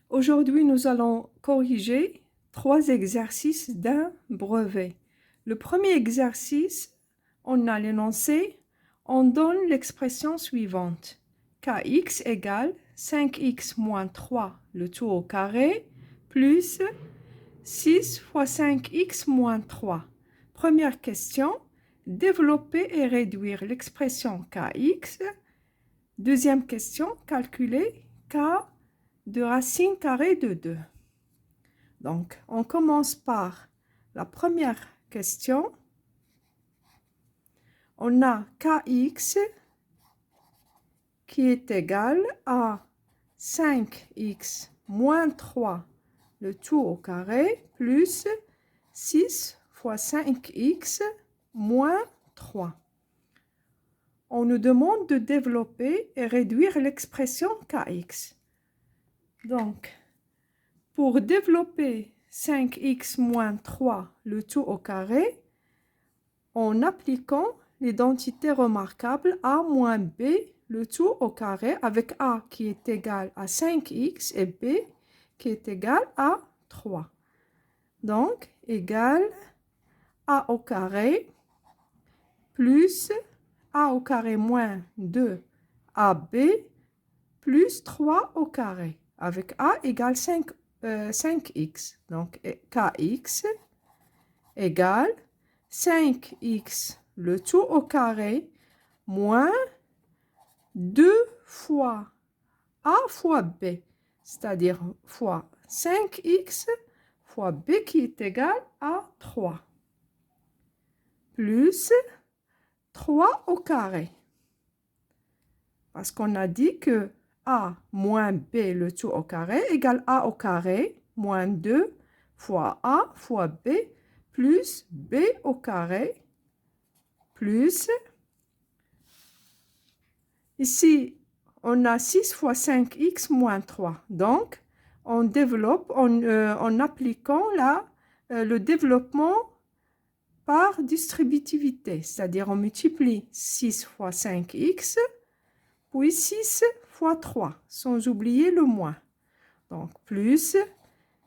Aujourd'hui, nous allons corriger 3 exercices d'un brevet. Le premier exercice, on a l'énoncé, on donne l'expression suivante. Kx égale 5x moins 3, le tout au carré, plus 6 fois 5x moins 3. Première question, développer et réduire l'expression Kx. Deuxième question, calculer K de racine carrée de 2. Donc, on commence par la première question. On a Kx qui est égal à 5x moins 3, le tout au carré, plus 6 fois 5x moins 3. On nous demande de développer et réduire l'expression Kx. Donc, pour développer 5x moins 3, le tout au carré, en appliquant l'identité remarquable a moins b, le tout au carré, avec a qui est égal à 5x et b qui est égal à 3. Donc, égal a au carré plus a au carré moins 2ab plus 3 au carré, avec a égale 5x. Donc, kx égale 5x, le tout au carré, moins 2 fois a fois b, c'est-à-dire fois 5x fois b qui est égal à 3, plus 3 au carré. Parce qu'on a dit que a moins b, le tout au carré, égale a au carré, moins 2 fois a fois b, plus b au carré, plus, ici, on a 6 fois 5x moins 3. Donc, on développe en appliquant là, le développement par distributivité, c'est-à-dire on multiplie 6 fois 5x, puis 6 fois 3, sans oublier le moins. Donc, plus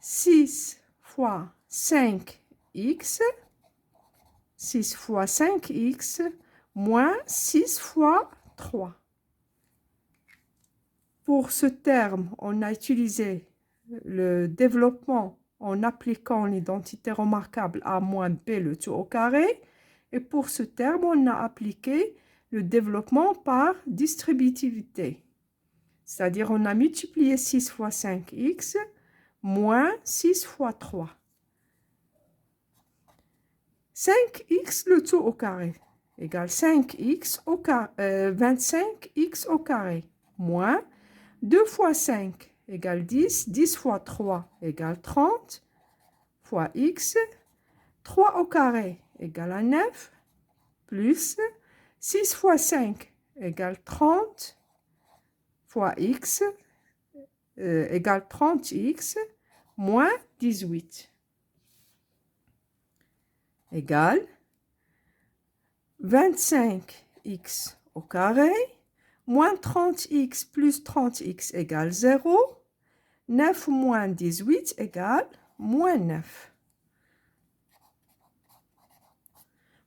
6 fois 5x, 6 fois 5x, moins 6 fois 3. Pour ce terme, on a utilisé le développement en appliquant l'identité remarquable a moins b, le tout au carré. Et pour ce terme, on a appliqué le développement par distributivité. C'est-à-dire, on a multiplié 6 fois 5x moins 6 fois 3. 5x, le tout au carré, égale 5x au carré, 25x au carré, moins 2 fois 5 égale 10, 10 fois 3 égale 30, fois x, 3 au carré égale à 9, plus 6 fois 5 égale 30, fois x égale 30x, moins 18, égale 25x au carré, moins 30x plus 30x égale 0, 9 moins 18 égale moins 9.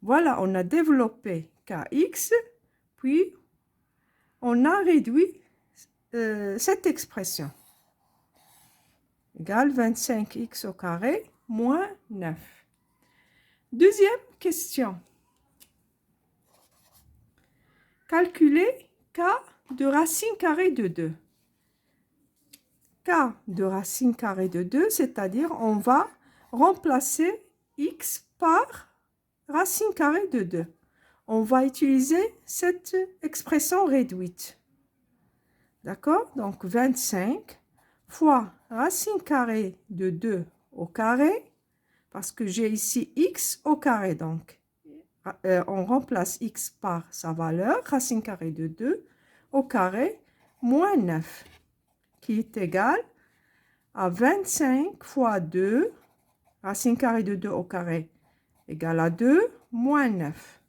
Voilà, on a développé kx, puis on a réduit cette expression. Égale 25x au carré moins 9. Deuxième question. Calculer k de racine carrée de 2. K de racine carrée de 2, c'est-à-dire on va remplacer x par racine carrée de 2. On va utiliser cette expression réduite. D'accord? Donc 25 fois racine carrée de 2 au carré, parce que j'ai ici x au carré, donc on remplace x par sa valeur, racine carrée de 2 au carré, moins 9, qui est égal à 25 fois 2, racine carrée de 2 au carré, égale à 2, moins 9.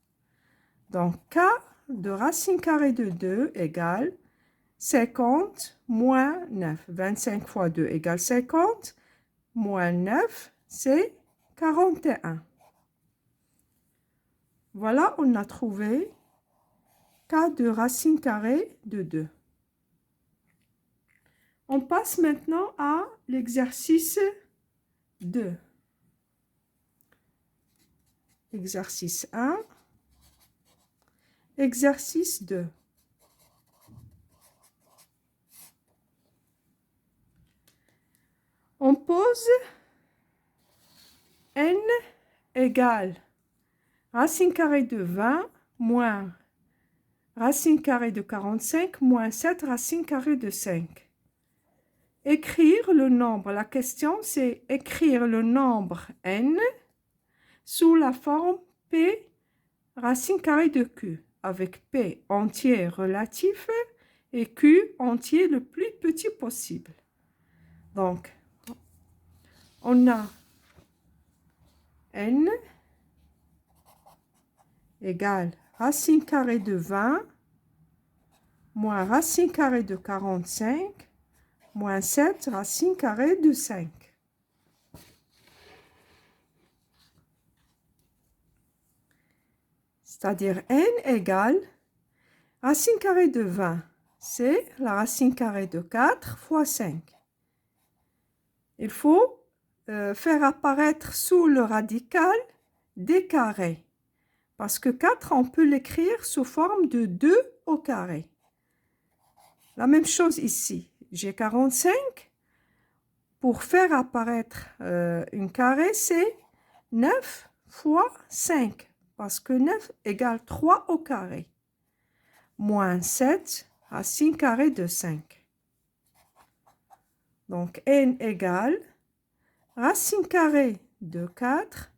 Donc, k de racine carrée de 2 égale 50 moins 9. 25 fois 2 égale 50. Moins 9, c'est 41. Voilà, on a trouvé k de racine carrée de 2. On passe maintenant à l'exercice 2. Exercice 1. Exercice 2. On pose n égale racine carrée de 20 moins racine carrée de 45 moins 7 racine carrée de 5. Écrire le nombre. La question, c'est écrire le nombre n sous la forme p racine carrée de q, avec p entier relatif et q entier le plus petit possible. Donc, on a n égale racine carrée de 20 moins racine carrée de 45 moins 7 racine carrée de 5. C'est-à-dire n égale racine carrée de 20, c'est la racine carrée de 4 fois 5. Il faut faire apparaître sous le radical des carrés. Parce que 4, on peut l'écrire sous forme de 2 au carré. La même chose ici. J'ai 45. Pour faire apparaître une carré, c'est 9 fois 5. Parce que 9 égale 3 au carré. Moins 7, racine carrée de 5. Donc, n égale racine carrée de 4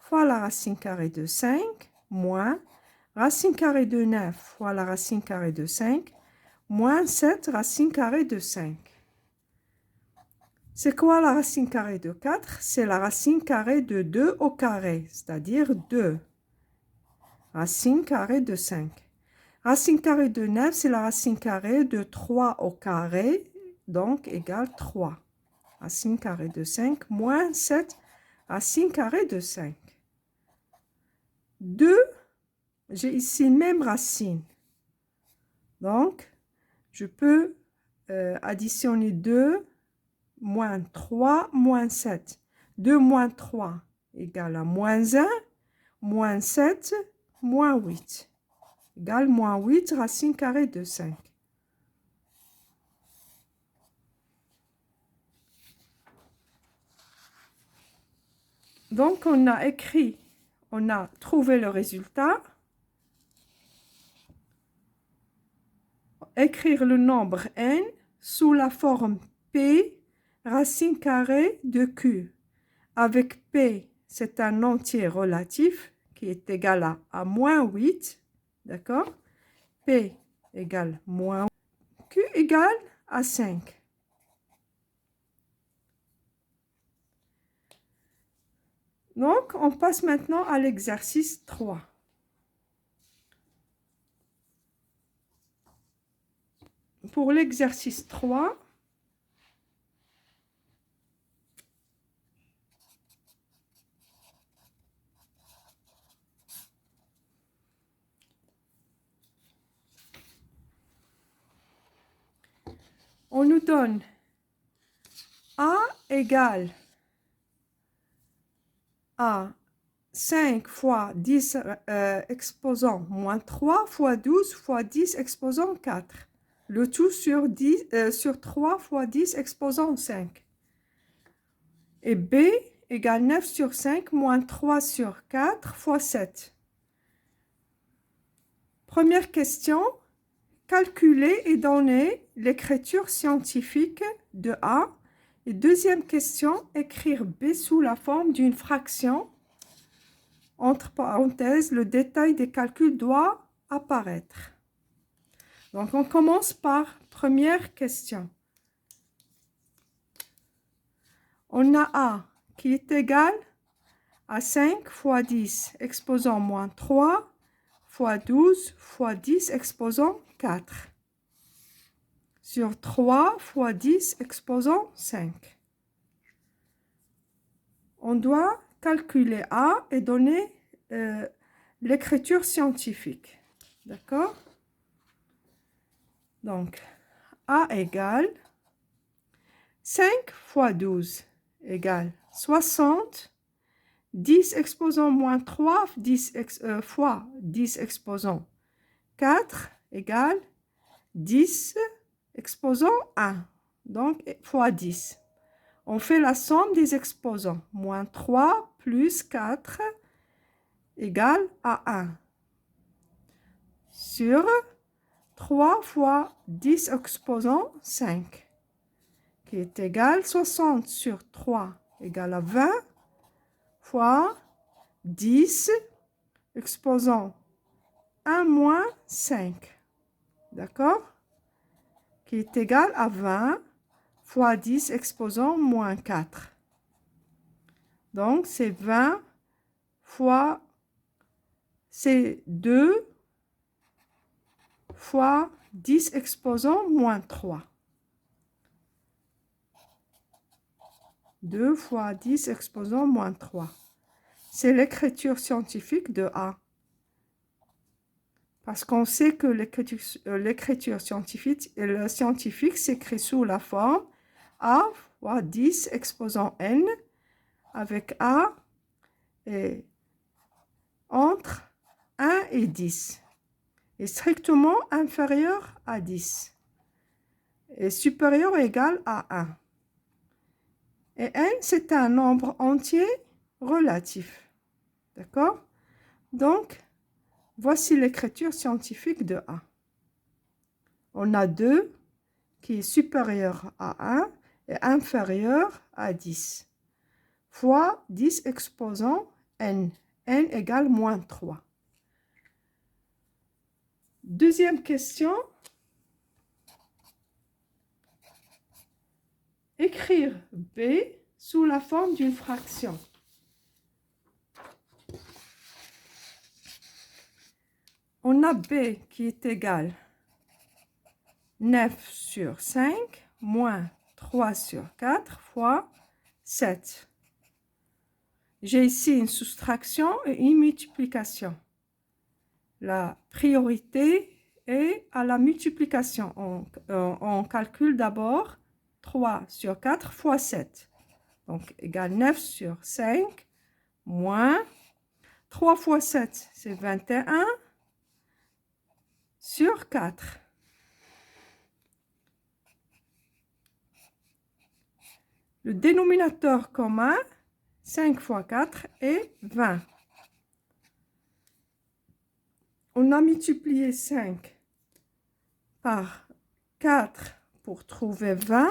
fois la racine carrée de 5 moins racine carrée de 9 fois la racine carrée de 5 moins 7 racine carrée de 5. C'est quoi la racine carrée de 4? C'est la racine carrée de 2 au carré, c'est-à-dire 2. Racine carrée de 5. Racine carrée de 9, c'est la racine carrée de 3 au carré, donc égale 3. Racine carrée de 5 moins 7, racine carrée de 5. 2, j'ai ici même racine. Donc, je peux additionner 2 moins 3 moins 7. 2 moins 3 égale à moins 1, moins 7, moins 8. Égale moins 8, racine carrée de 5. Donc, on a écrit, on a trouvé le résultat. Écrire le nombre n sous la forme p racine carrée de q. Avec p, c'est un entier relatif qui est égal à moins 8. D'accord? P égale moins 8. Q égale à 5. Donc, on passe maintenant à l'exercice 3. Pour l'exercice 3, on nous donne A égale à 5 fois 10 exposant moins 3 fois 12 fois 10 exposant 4. Le tout sur 3 fois 10 exposant 5. Et B égale 9 sur 5 moins 3 sur 4 fois 7. Première question, calculer et donner l'écriture scientifique de A. Et deuxième question, écrire B sous la forme d'une fraction. Entre parenthèses, le détail des calculs doit apparaître. Donc, on commence par première question. On a A qui est égal à 5 fois 10 exposant moins 3 fois 12 fois 10 exposant 4. sur 3 fois 10 exposant 5. On doit calculer A et donner l'écriture scientifique. D'accord? Donc, A égale 5 fois 12 égale 60. 10 exposant moins 3 fois 10 exposant 4 égale 10 exposant 1. Donc, fois 10. On fait la somme des exposants. Moins 3 plus 4 égale à 1. Sur 3 fois 10 exposant 5. Qui est égal 60 sur 3 égale à 20 fois 10 exposant 1 moins 5. D'accord? Qui est égal à 20 fois 10 exposant moins 4. Donc, c'est 20 fois, c'est 2 fois 10 exposant moins 3. 2 fois 10 exposant moins 3. C'est l'écriture scientifique de A. Parce qu'on sait que l'écriture scientifique s'écrit sous la forme A fois 10 exposant N avec A et entre 1 et 10 est strictement inférieur à 10 et supérieur ou égal à 1. Et N, c'est un nombre entier relatif. D'accord? Donc, voici l'écriture scientifique de A. On a 2 qui est supérieur à 1 et inférieur à 10 fois 10 exposant N. N égale moins 3. Deuxième question. Écrire B sous la forme d'une fraction. On a B qui est égal 9 sur 5 moins 3 sur 4 fois 7. J'ai ici une soustraction et une multiplication. La priorité est à la multiplication. On calcule d'abord 3 sur 4 fois 7. Donc, égale 9 sur 5 moins 3 fois 7, c'est 21 sur 4. Le dénominateur commun, 5 fois 4 est 20. On a multiplié 5 par 4 pour trouver 20.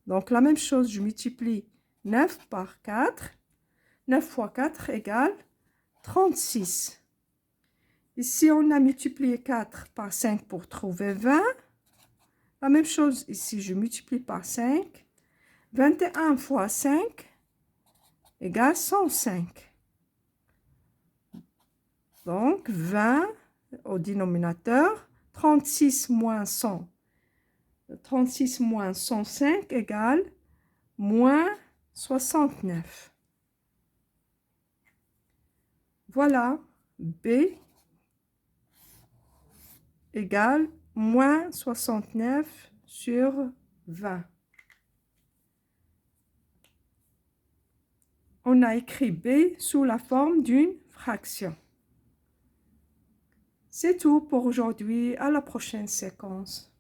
Donc, la même chose, je multiplie 9 par 4. 9 fois 4 égale 36. Ici, on a multiplié 4 par 5 pour trouver 20. La même chose ici, je multiplie par 5. 21 fois 5 égale 105. Donc, 20 au dénominateur. 36 moins 100. 36 moins 105 égale moins 69. Voilà, B égale moins 69 sur 20. On a écrit B sous la forme d'une fraction. C'est tout pour aujourd'hui. À la prochaine séquence.